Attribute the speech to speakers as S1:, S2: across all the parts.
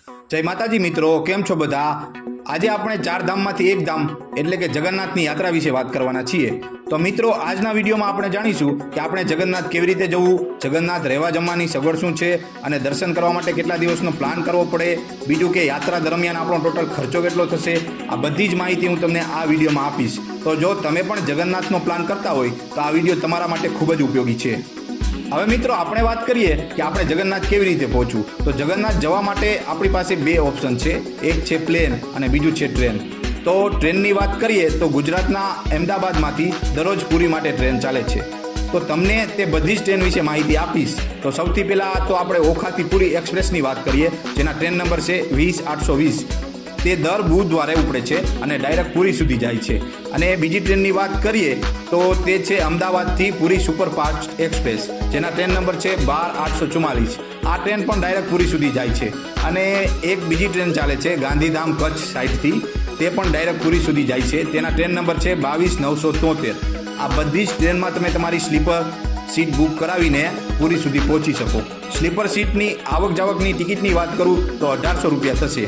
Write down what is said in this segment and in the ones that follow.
S1: जय माताजी मित्रों, केम छो बधा। आज આપણે ચાર ધામમાંથી એક ધામ એટલે કે જગન્નાથની યાત્રા વિશે વાત કરવાના છીએ। તો મિત્રો, આજના વિડીયોમાં આપણે જાણીશું કે આપણે જગન્નાથ કેવી રીતે જવું, જગન્નાથ રહેવા જમવાની સગવડ શું છે અને દર્શન કરવા માટે કેટલા દિવસનો પ્લાન કરવો પડે, બીજું કે યાત્રા દરમિયાન આપણો ટોટલ ખર્ચો કેટલો થશે। આ બધી જ માહિતી હું તમને આ વિડીયોમાં આપીશ। તો જો તમે પણ જગન્નાથનો પ્લાન કરતા હોય તો આ વિડીયો તમારા માટે ખૂબ જ ઉપયોગી છે। હવે મિત્રો, આપણે વાત કરીએ કે આપણે જગન્નાથ કેવી રીતે પહોંચવું। તો જગન્નાથ જવા માટે આપણી પાસે બે ઓપ્શન છે, એક છે પ્લેન અને બીજું છે ટ્રેન। તો ટ્રેનની વાત કરીએ તો ગુજરાતના અમદાવાદમાંથી દરરોજ પુરી માટે ટ્રેન ચાલે છે। તો તમને તે બધી જ ટ્રેન વિશે માહિતી આપીશ। તો સૌથી પહેલાં તો આપણે ઓખાથી પુરી એક્સપ્રેસની વાત કરીએ, જેના ટ્રેન નંબર છે 20820। તે દર બુધવારે ઉપડે છે અને ડાયરેક્ટ પુરી સુધી જાય છે। અને બીજી ટ્રેનની વાત કરીએ તો તે છે અમદાવાદથી પુરી સુપરફાસ્ટ એક્સપ્રેસ, જેના ટ્રેન નંબર છે 12844। આ ટ્રેન પણ ડાયરેક્ટ પુરી સુધી જાય છે। અને એક બીજી ટ્રેન ચાલે છે ગાંધીધામ કચ્છ સાઈડથી, તે પણ ડાયરેક્ટ પુરી સુધી જાય છે। તેના ટ્રેન નંબર છે 22973। આ બધી જ ટ્રેનમાં તમે તમારી સ્લીપર સીટ બુક કરાવીને પુરી સુધી પહોંચી શકો। સ્લીપર સીટની આવક જાવકની ટિકિટની વાત કરું તો 1800 રૂપિયા થશે।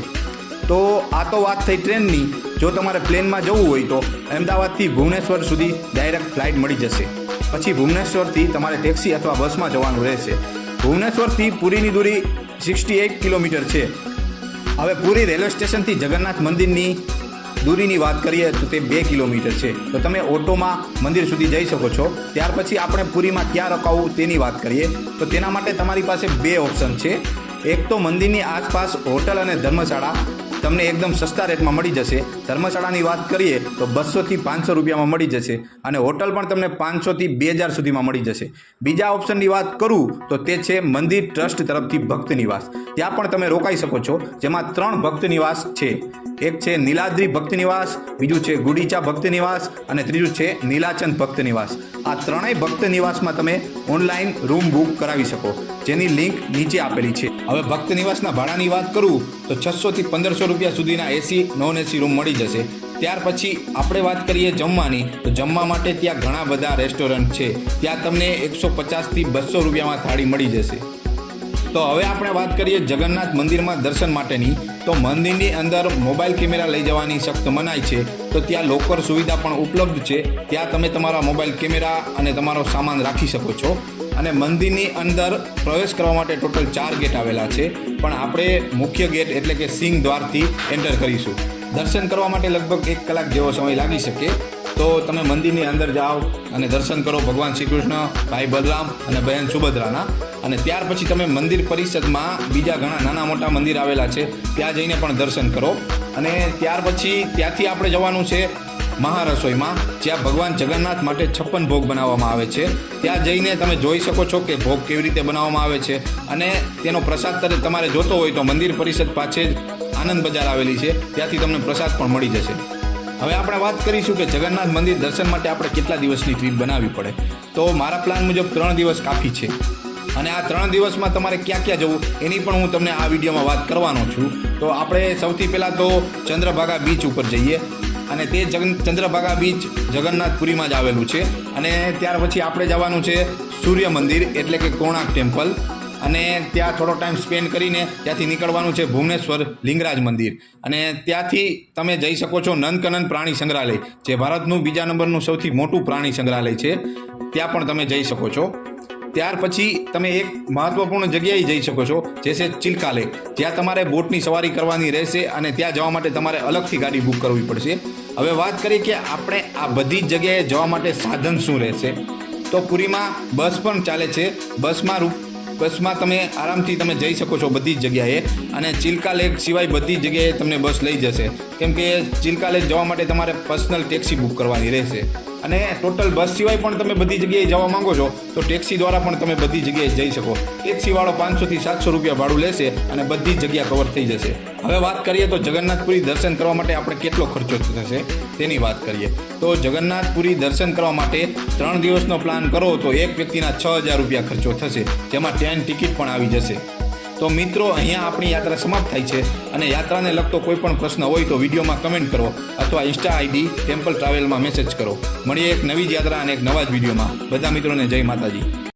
S1: તો આ તો વાત થઈ ટ્રેનની। જો તમારે પ્લેનમાં જવું હોય તો અમદાવાદથી ભુવનેશ્વર સુધી ડાયરેક્ટ ફ્લાઇટ મળી જશે। પછી ભુવનેશ્વરથી તમારે ટેક્સી અથવા બસમાં જવાનું રહેશે। ભુવનેશ્વરથી પુરીની દૂરી 68 કિલોમીટર છે। હવે પુરી રેલવે સ્ટેશનથી જગન્નાથ મંદિરની દૂરીની વાત કરીએ તો તે 2 કિલોમીટર છે। તો તમે ઓટોમાં મંદિર સુધી જઈ શકો છો। ત્યાર પછી આપણે પુરીમાં ક્યાં રોકાવું તેની વાત કરીએ તો તેના માટે તમારી પાસે બે ઓપ્શન છે। એક તો મંદિરની આસપાસ હોટલ અને ધર્મશાળા તમને એકદમ સસ્તા રેટમાં મળી જશે। ધર્મશાળાની વાત કરીએ તો 200 થી 500 રૂપિયામાં મળી જશે અને હોટલ પણ તમને 500 થી 2000 સુધીમાં મળી જશે। બીજા ઓપ્શનની વાત કરું તો તે છે મંદિર ટ્રસ્ટ તરફથી ભક્ત નિવાસ। ત્યાં પણ તમે રોકાઈ શકો છો, જેમાં 3 ભક્ત નિવાસ છે। એક છે નીલાદ્રી ભક્ત નિવાસ, બીજું છે ગુડીચા ભક્ત નિવાસ અને ત્રીજું છે નીલાચંદ ભક્ત નિવાસ। આ ત્રણેય ભક્ત નિવાસમાં તમે ઓનલાઈન રૂમ બુક કરાવી શકો, જેની લિંક નીચે આપેલી છે। હવે ભક્ત નિવાસના ભાડાની વાત કરું તો 600 થી 1500 રૂપિયા સુધીના એસી નોન એસી રૂમ મળી જશે। ત્યાર પછી આપણે વાત કરીએ જમવાની, તો જમવા માટે ત્યાં ઘણા બધા રેસ્ટોરન્ટ છે। ત્યાં તમને 150 થી 200 રૂપિયામાં થાળી મળી જશે। તો હવે આપણે વાત કરીએ જગન્નાથ મંદિરમાં દર્શન માટેની, તો મંદિરની અંદર મોબાઈલ કેમેરા લઈ જવાની સખ્ત મનાઈ છે। તો ત્યાં લોકર સુવિધા પણ ઉપલબ્ધ છે। ત્યાં તમે તમારા મોબાઈલ કેમેરા અને તમારો સામાન રાખી શકો છો। અને મંદિરની અંદર પ્રવેશ કરવા માટે ટોટલ 4 ગેટ આવેલા છે, પણ આપણે મુખ્ય ગેટ એટલે કે સિંહ દ્વારથી એન્ટર કરીશું। દર્શન કરવા માટે લગભગ 1 કલાક જેવો સમય લાગી શકે। તો તમે મંદિરની અંદર જાઓ અને દર્શન કરો ભગવાન શ્રી કૃષ્ણ, ભાઈ બલરામ અને બહેન સુભદ્રાના। અને ત્યાર પછી તમે મંદિર પરિષદમાં બીજા ઘણા નાના મોટા મંદિર આવેલા છે, ત્યાં જઈને પણ દર્શન કરો। અને ત્યાર પછી ત્યાંથી આપણે જવાનું છે મહારસોઈમાં, જ્યાં ભગવાન જગન્નાથ માટે 56 ભોગ બનાવવામાં આવે છે। ત્યાં જઈને તમે જોઈ શકો છો કે ભોગ કેવી રીતે બનાવવામાં આવે છે। અને તેનો પ્રસાદ તમારે જોતો હોય તો મંદિર પરિષદ પાસે જ આનંદ બજાર આવેલી છે, ત્યાંથી તમને પ્રસાદ પણ મળી જશે। હવે આપણે વાત કરીશું કે જગન્નાથ મંદિર દર્શન માટે આપણે કેટલા દિવસની ટ્રીપ બનાવવી પડે। તો મારા પ્લાન મુજબ 3 દિવસ કાફી છે। અને આ 3 દિવસમાં તમારે ક્યાં ક્યાં જવું એની પણ હું તમને આ વિડીયોમાં વાત કરવાનો છું। તો આપણે સૌથી પહેલાં તો ચંદ્રભાગા બીચ ઉપર જઈએ, અને તે ચંદ્રભાગા બીચ જગન્નાથપુરીમાં જ આવેલું છે। અને ત્યાર પછી આપણે જવાનું છે સૂર્ય મંદિર એટલે કે કોણાર્ક ટેમ્પલ, અને ત્યાં થોડો ટાઈમ સ્પેન્ડ કરીને ત્યાંથી નીકળવાનું છે ભુવનેશ્વર લિંગરાજ મંદિર। અને ત્યાંથી તમે જઈ શકો છો નંદનકનન પ્રાણી સંગ્રહાલય, જે ભારતનું 2જા નંબરનું સૌથી મોટું પ્રાણી સંગ્રહાલય છે, ત્યાં પણ તમે જઈ શકો છો। ત્યાર પછી તમે એક મહત્વપૂર્ણ જગ્યાએ જઈ શકો છો, જે છે ચિલ્કા લેક, જ્યાં તમારે બોટની સવારી કરવાની રહેશે અને ત્યાં જવા માટે તમારે અલગથી ગાડી બુક કરવી પડશે। હવે વાત કરીએ કે આપણે આ બધી જ જગ્યાએ જવા માટે સાધન શું રહેશે। તો પુરીમાં બસ પણ ચાલે છે। બસમાં તમે આરામથી તમે જઈ શકો છો બધી જ જગ્યાએ। અને ચિલ્કા લેક સિવાય બધી જગ્યાએ તમને બસ લઈ જશે, કેમ કે ચિલ્કા લેક જવા માટે તમારે પર્સનલ ટેક્સી બુક કરવાની રહેશે। અને ટોટલ બસ સિવાય પણ તમે બધી જગ્યાએ જવા માંગો છો તો ટેક્સી દ્વારા પણ તમે બધી જગ્યાએ જઈ શકો। ટેક્સીવાળો 500 થી 700 રૂપિયા ભાડું લેશે અને બધી જગ્યા કવર થઈ જશે। હવે વાત કરીએ તો જગન્નાથપુરી દર્શન કરવા માટે આપણે કેટલો ખર્ચો થશે તેની વાત કરીએ। તો જગન્નાથપુરી દર્શન કરવા માટે 3 દિવસનો પ્લાન કરો તો એક વ્યક્તિના 6000 રૂપિયા ખર્ચો થશે, જેમાં ટ્રેન ટિકિટ પણ આવી જશે। તો મિત્રો, અહીંયા આપણી યાત્રા સમાપ્ત થાય છે। અને યાત્રાને લગતો કોઈ પણ પ્રશ્ન હોય તો વિડીયોમાં કમેન્ટ કરો અથવા ઇન્સ્ટા આઈડી ટેમ્પલ ટ્રાવેલમાં મેસેજ કરો। મળીએ એક નવી જ યાત્રા અને એક નવા જ વિડીયોમાં। બધા મિત્રોને જય માતાજી।